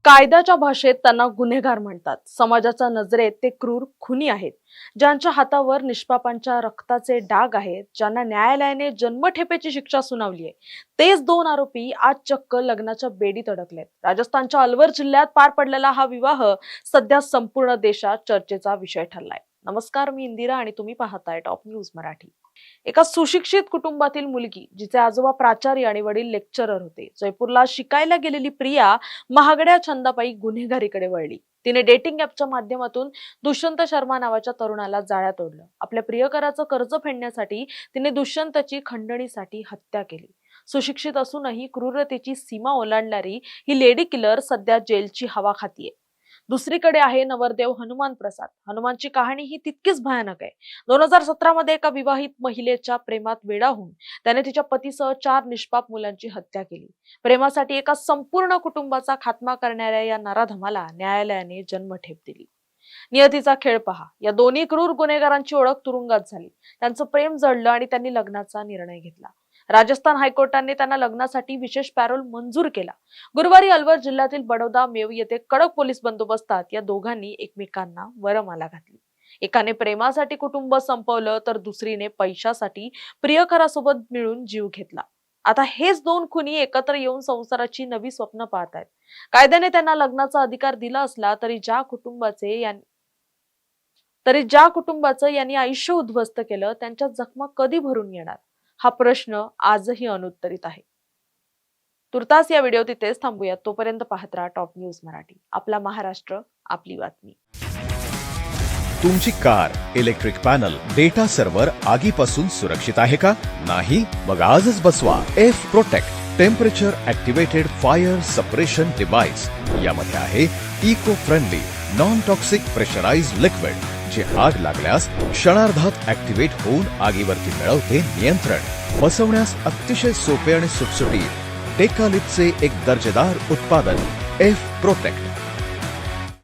कायद्याच्या भाषेत त्यांना गुन्हेगार म्हणतात. समाजाच्या नजरेत ते क्रूर खुनी आहेत, ज्यांच्या हातावर निष्पापांच्या रक्ताचे डाग आहेत, ज्यांना न्यायालयाने जन्मठेपेची शिक्षा सुनावली आहे. तेच दोन आरोपी आज चक्क लग्नाच्या बेडीत अडकलेत. राजस्थानच्या अलवर जिल्ह्यात पार पडलेला हा विवाह सध्या संपूर्ण देशात चर्चेचा विषय ठरलाय. नमस्कार, मी इंदिरा आणि तुम्ही पाहताय टॉप न्यूज मराठी. एका सुशिक्षित कुटुंबातील मुलगी, जिचे आजोबा प्राचार्य आणि वडील लेक्चरर होते, जयपूरला शिकायला गेलेली प्रिया महागड्या छंदापायी गुन्हेगारीकडे वळली. तिने डेटिंग ऍपच्या माध्यमातून दुष्यंत शर्मा नावाच्या तरुणाला जाळ्यात ओढलं. आपल्या प्रियकराचं कर्ज फेडण्यासाठी तिने दुष्यंतची खंडणीसाठी हत्या केली. सुशिक्षित असूनही क्रूरतेची सीमा ओलांडणारी ही लेडी किलर सध्या जेलची हवा खातीये. दुसरीकडे आहे नवरदेव हनुमान प्रसाद. हनुमानची कहाणी ही तितकीच भयानक आहे. 2017 मध्ये एका विवाहित महिलेच्या प्रेमात वेडा होऊन त्याने तिच्या पतीसह 4 निष्पाप मुलांची हत्या केली. प्रेमासाठी एका संपूर्ण कुटुंबाचा खात्मा करणाऱ्या या नराधमाला न्यायालयाने जन्मठेप दिली. नियतीचा खेळ पहा. या दोन्ही क्रूर गुन्हेगारांची ओळख तुरुंगात झाली. त्यांचं प्रेम जडलं आणि त्यांनी लग्नाचा निर्णय घेतला. राजस्थान हायकोर्टाने त्यांना लग्नासाठी विशेष पॅरोल मंजूर केला. गुरुवारी अलवर जिल्ह्यातील बडोदा मेव येथे कडक पोलीस बंदोबस्तात या दोघांनी एकमेकांना वरमाला घातली. एकाने प्रेमासाठी कुटुंब संपवलं, तर दुसरीने पैशासाठी प्रियकरासोबत मिळून जीव घेतला. आता हेच दोन खुनी एकत्र येऊन संसाराची नवी स्वप्न पाहत आहेत. कायद्याने त्यांना लग्नाचा अधिकार दिला असला तरी ज्या कुटुंबाचं यांनी आयुष्य उद्ध्वस्त केलं, त्यांच्या जखमा कधी भरून येणार, हा प्रश्न आजही अनुत्तरित आहे. तुर्तास या व्हिडिओ तिथेच थांबूयात. तोपर्यंत पाहत राहा टॉप न्यूज मराठी. आपला महाराष्ट्र, आपली बातमी. तुमची car, electric panel, data server आगीपासून सुरक्षित आहे का? नाही? मग आजच बसवा F protect temperature activated fire suppression device. यामध्ये आहे eco friendly non toxic pressurised liquid, जे आग लागल्यास क्षणार्धात ऍक्टिव्हेट होऊन आगीवरती मिळवते नियंत्रण. बसवण्यास अतिशय सोपे आणि सुटसुटीत टेकालिपचे एक दर्जेदार उत्पादन एफ प्रोटेक्ट.